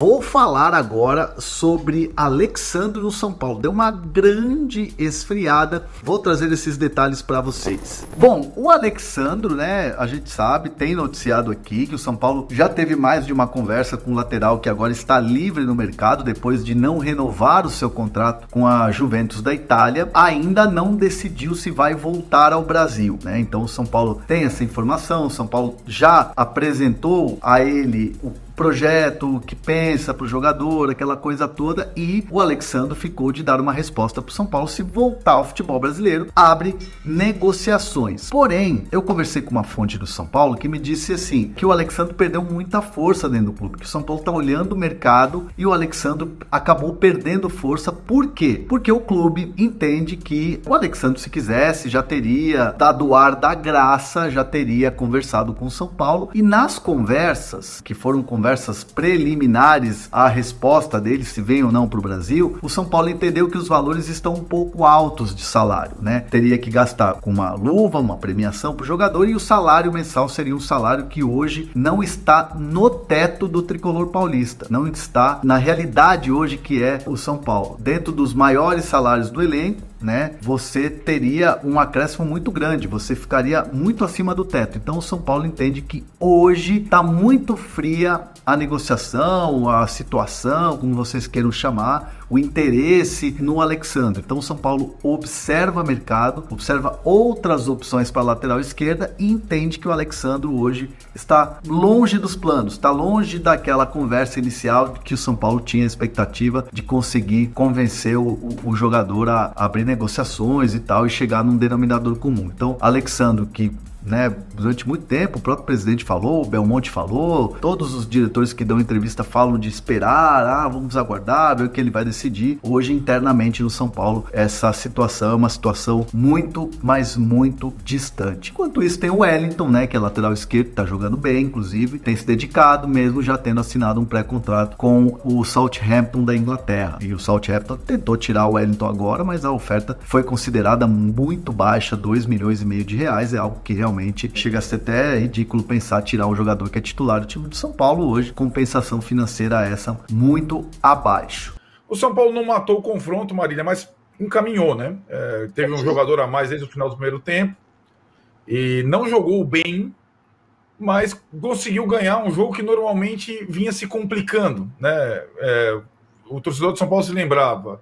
Vou falar agora sobre Alexandro no São Paulo. Deu uma grande esfriada. Vou trazer esses detalhes para vocês. Bom, o Alexandro, né, a gente sabe, tem noticiado aqui que o São Paulo já teve mais de uma conversa com o lateral que agora está livre no mercado depois de não renovar o seu contrato com a Juventus da Itália. Ainda não decidiu se vai voltar ao Brasil, né? Então o São Paulo tem essa informação. O São Paulo já apresentou a ele o projeto, que pensa para o jogador, aquela coisa toda, e o Alexandro ficou de dar uma resposta para o São Paulo se voltar ao futebol brasileiro, abre negociações. Porém, eu conversei com uma fonte do São Paulo que me disse assim, que o Alexandro perdeu muita força dentro do clube, que o São Paulo está olhando o mercado e o Alexandro acabou perdendo força. Por quê? Porque o clube entende que o Alexandro, se quisesse, já teria dado o ar da graça, já teria conversado com o São Paulo, e nas conversas, que foram conversas preliminares à resposta dele se vem ou não para o Brasil, o São Paulo entendeu que os valores estão um pouco altos de salário, né? Teria que gastar com uma luva, uma premiação para o jogador, e o salário mensal seria um salário que hoje não está no teto do tricolor paulista, não está na realidade hoje que é o São Paulo. Dentro dos maiores salários do elenco, né, você teria um acréscimo muito grande, você ficaria muito acima do teto. Então o São Paulo entende que hoje está muito fria a negociação, a situação, como vocês queiram chamar, o interesse no Alexandre. Então o São Paulo observa mercado, observa outras opções para a lateral esquerda e entende que o Alexandre hoje está longe dos planos, está longe daquela conversa inicial que o São Paulo tinha a expectativa de conseguir convencer o jogador a abrir negociações e tal e chegar num denominador comum. Então Alexandre, que durante muito tempo o próprio presidente falou, o Belmonte falou, todos os diretores que dão entrevista falam de esperar, vamos aguardar, ver o que ele vai decidir. Hoje, internamente no São Paulo, essa situação é uma situação muito, mas muito distante. Enquanto isso, tem o Wellington, né, que é lateral esquerdo, tá jogando bem, inclusive, tem se dedicado, mesmo já tendo assinado um pré-contrato com o Southampton da Inglaterra. E o Southampton tentou tirar o Wellington agora, mas a oferta foi considerada muito baixa, 2,5 milhões de reais, é algo que realmente chega a ser até ridículo pensar tirar um jogador que é titular do time de São Paulo hoje, compensação financeira essa muito abaixo. O São Paulo não matou o confronto, Marília, mas encaminhou, né? Teve um jogador a mais desde o final do primeiro tempo e não jogou bem, mas conseguiu ganhar um jogo que normalmente vinha se complicando, né? O torcedor de São Paulo se lembrava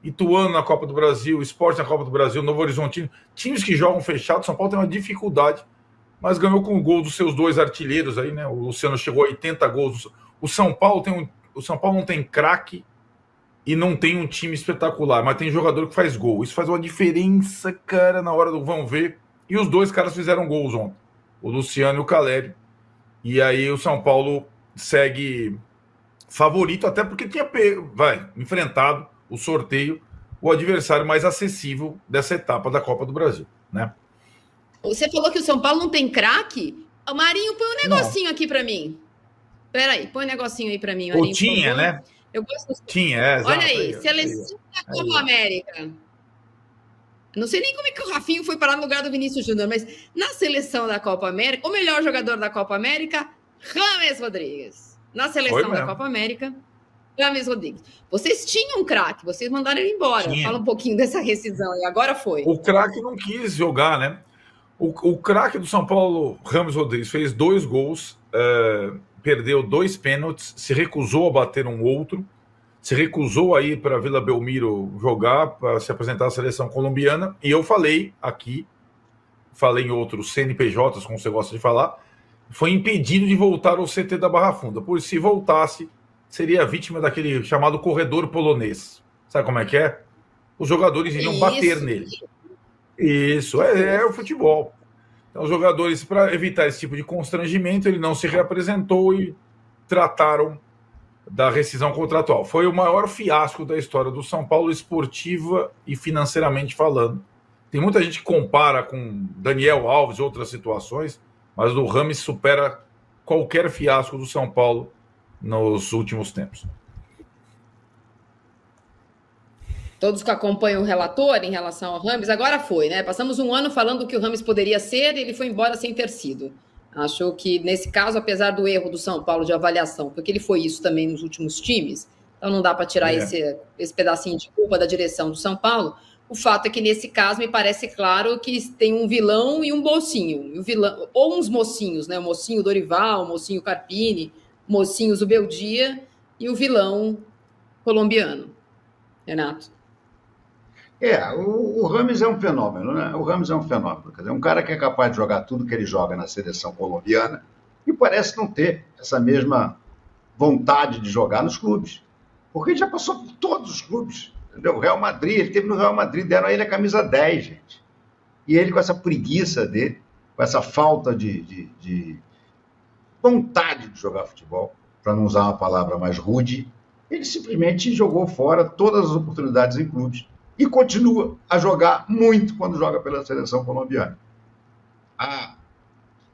Ituano na Copa do Brasil, Sport na Copa do Brasil, Novo Horizontino, times que jogam fechado. São Paulo tem uma dificuldade, mas ganhou com o gol dos seus dois artilheiros aí, né? O Luciano chegou a 80 gols. O São Paulo não tem craque e não tem um time espetacular, mas tem jogador que faz gol. Isso faz uma diferença, cara, na hora do vamos ver. E os dois caras fizeram gols ontem, o Luciano e o Calério. E aí o São Paulo segue favorito, até porque tinha enfrentado o sorteio, o adversário mais acessível dessa etapa da Copa do Brasil, né? Você falou que o São Paulo não tem craque? O Marinho, põe um negocinho aqui para mim. Peraí, põe um negocinho aí para mim, Marinho. Tinha, né? Eu gosto. Tinha, olha aí, seleção da Copa América. Não sei nem como é que o Rafinho foi parar no lugar do Vinícius Júnior, mas na seleção da Copa América, o melhor jogador da Copa América, James Rodrigues. Na seleção da Copa América, James Rodrigues. Vocês tinham um craque, vocês mandaram ele embora. Tinha. Fala um pouquinho dessa rescisão e agora foi. O craque não quis jogar, né? O craque do São Paulo, James Rodrigues, fez 2 gols, perdeu 2 pênaltis, se recusou a bater um outro, se recusou a ir para Vila Belmiro jogar, para se apresentar à seleção colombiana. E eu falei aqui, falei em outros CNPJs, como você gosta de falar, foi impedido de voltar ao CT da Barra Funda, pois se voltasse, seria vítima daquele chamado corredor polonês. Sabe como é que é? Os jogadores iriam bater nele. Isso, é o futebol. Então, os jogadores, para evitar esse tipo de constrangimento, ele não se reapresentou e trataram da rescisão contratual. Foi o maior fiasco da história do São Paulo, esportiva e financeiramente falando. Tem muita gente que compara com Daniel Alves e outras situações, mas o Rames supera qualquer fiasco do São Paulo nos últimos tempos. Todos que acompanham o relator em relação ao Rames, agora foi, né? Passamos um ano falando que o Rames poderia ser e ele foi embora sem ter sido. Acho que, nesse caso, apesar do erro do São Paulo de avaliação, porque ele foi isso também nos últimos times, então não dá para tirar esse pedacinho de culpa da direção do São Paulo, o fato é que, nesse caso, me parece claro que tem um vilão e um mocinho. O vilão, ou uns mocinhos, né? O mocinho Dorival, o mocinho Carpini, o mocinho Zubeldia e o vilão colombiano. Renato. O Rames é um fenômeno, né? O Rames é um fenômeno. Quer dizer, um cara que é capaz de jogar tudo que ele joga na seleção colombiana e parece não ter essa mesma vontade de jogar nos clubes. Porque ele já passou por todos os clubes. Entendeu? O Real Madrid, ele teve no Real Madrid, deram a ele a camisa 10, gente. E ele, com essa preguiça dele, com essa falta de vontade de jogar futebol, para não usar uma palavra mais rude, ele simplesmente jogou fora todas as oportunidades em clubes e continua a jogar muito quando joga pela seleção colombiana. A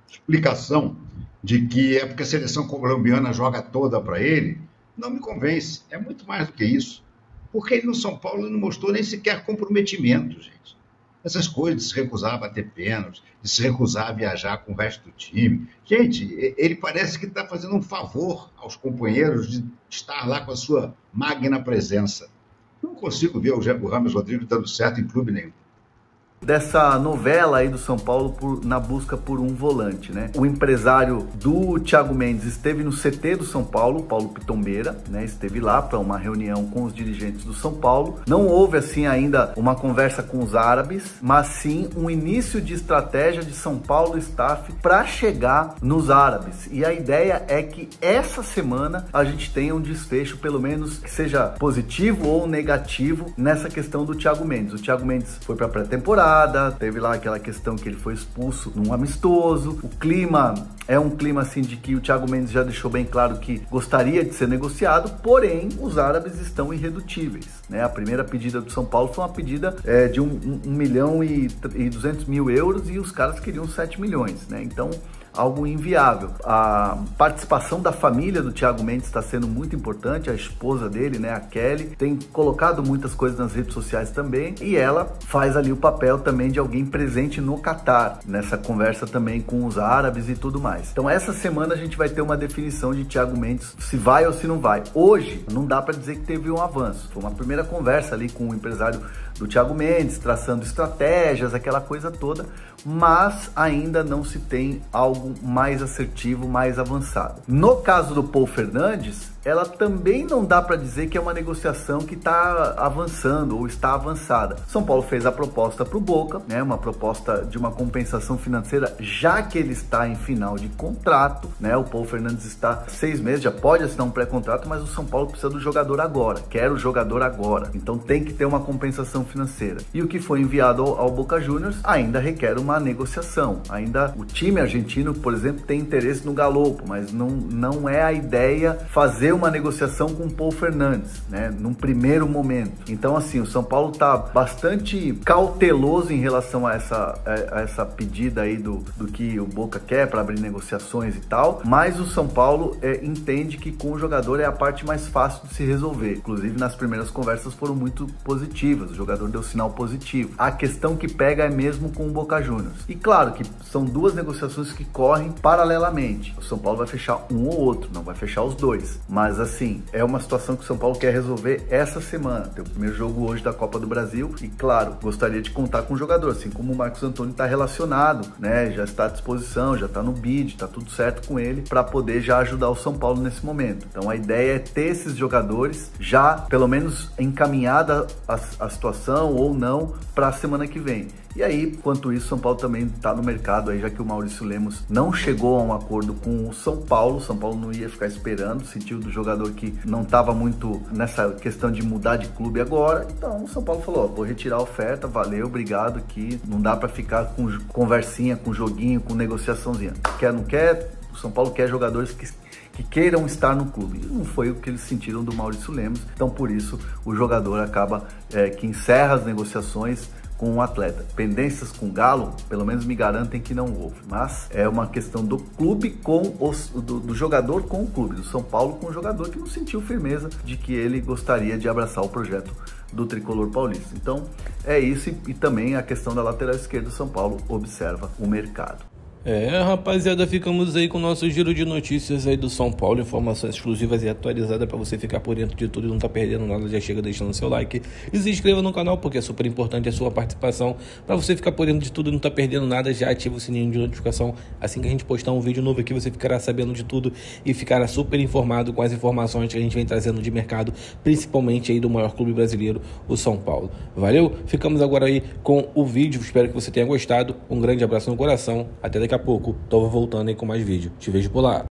explicação de que é porque a seleção colombiana joga toda para ele não me convence. É muito mais do que isso. Porque ele no São Paulo não mostrou nem sequer comprometimento, gente. Essas coisas de se recusar a bater pênalti, de se recusar a viajar com o resto do time. Gente, ele parece que está fazendo um favor aos companheiros de estar lá com a sua magna presença. Não consigo ver o Rames Rodrigues dando certo em clube nenhum. Dessa novela aí do São Paulo na busca por um volante, né? O empresário do Thiago Mendes esteve no CT do São Paulo, Paulo Pitombeira, né? Esteve lá para uma reunião com os dirigentes do São Paulo. Não houve, assim, ainda uma conversa com os árabes, mas sim um início de estratégia de São Paulo Staff para chegar nos árabes. E a ideia é que essa semana a gente tenha um desfecho, pelo menos que seja positivo ou negativo, nessa questão do Thiago Mendes. O Thiago Mendes foi para a pré-temporada, teve lá aquela questão que ele foi expulso num amistoso. O clima é um clima assim de que o Thiago Mendes já deixou bem claro que gostaria de ser negociado, porém os árabes estão irredutíveis, né? A primeira pedida do São Paulo foi uma pedida de 1.200.000 euros e os caras queriam 7 milhões, né? Então, algo inviável. A participação da família do Thiago Mendes está sendo muito importante. A esposa dele, né, a Kelly, tem colocado muitas coisas nas redes sociais também, e ela faz ali o papel também de alguém presente no Catar, nessa conversa também com os árabes e tudo mais. Então essa semana a gente vai ter uma definição de Thiago Mendes, se vai ou se não vai. Hoje não dá para dizer que teve um avanço. Foi uma primeira conversa ali com o empresário do Thiago Mendes, traçando estratégias, aquela coisa toda, mas ainda não se tem algo mais assertivo, mais avançado. No caso do Paul Fernandes, ela também não dá para dizer que é uma negociação que está avançando ou está avançada. São Paulo fez a proposta para o Boca, né, uma proposta de uma compensação financeira, já que ele está em final de contrato, né? O Paul Fernandes está 6 meses, já pode assinar um pré-contrato, mas o São Paulo precisa do jogador agora, quer o jogador agora, então tem que ter uma compensação financeira. E o que foi enviado ao Boca Juniors ainda requer uma negociação. Ainda o time argentino, por exemplo, tem interesse no Galopo, mas não é a ideia fazer uma negociação com o Paul Fernandes, né, num primeiro momento. Então, assim, o São Paulo tá bastante cauteloso em relação a essa pedida aí do que o Boca quer para abrir negociações e tal, mas o São Paulo entende que com o jogador é a parte mais fácil de se resolver. Inclusive, nas primeiras conversas foram muito positivas, o jogador deu sinal positivo. A questão que pega é mesmo com o Boca Juniors. E claro que são duas negociações que correm paralelamente. O São Paulo vai fechar um ou outro, não vai fechar os dois. Mas assim, é uma situação que o São Paulo quer resolver essa semana. Tem o primeiro jogo hoje da Copa do Brasil e, claro, gostaria de contar com o jogador, assim como o Marcos Antônio está relacionado, né? Já está à disposição, já está no bid, está tudo certo com ele para poder já ajudar o São Paulo nesse momento. Então a ideia é ter esses jogadores já, pelo menos, encaminhada a situação ou não para a semana que vem. E aí, enquanto isso, São Paulo também está no mercado aí, já que o Maurício Lemos não chegou a um acordo com o São Paulo não ia ficar esperando, sentiu do jogador que não estava muito nessa questão de mudar de clube agora. Então o São Paulo falou, ó, vou retirar a oferta, valeu, obrigado, que não dá para ficar com conversinha, com joguinho, com negociaçãozinha. Quer, não quer? O São Paulo quer jogadores que queiram estar no clube. E não foi o que eles sentiram do Maurício Lemos, então por isso o jogador acaba que encerra as negociações com o atleta. Pendências com o Galo, pelo menos me garantem que não houve, mas é uma questão do clube do jogador com o clube, do São Paulo com o jogador que não sentiu firmeza de que ele gostaria de abraçar o projeto do Tricolor Paulista. Então é isso, e também a questão da lateral esquerda do São Paulo observa o mercado. Rapaziada, ficamos aí com o nosso giro de notícias aí do São Paulo, informações exclusivas e atualizadas para você ficar por dentro de tudo e não tá perdendo nada. Já chega deixando seu like e se inscreva no canal, porque é super importante a sua participação para você ficar por dentro de tudo e não tá perdendo nada. Já ativa o sininho de notificação, assim que a gente postar um vídeo novo aqui você ficará sabendo de tudo e ficará super informado com as informações que a gente vem trazendo de mercado, principalmente aí do maior clube brasileiro, o São Paulo. Valeu? Ficamos agora aí com o vídeo, espero que você tenha gostado. Um grande abraço no coração, até daqui a pouco, tô voltando aí com mais vídeo. Te vejo por lá.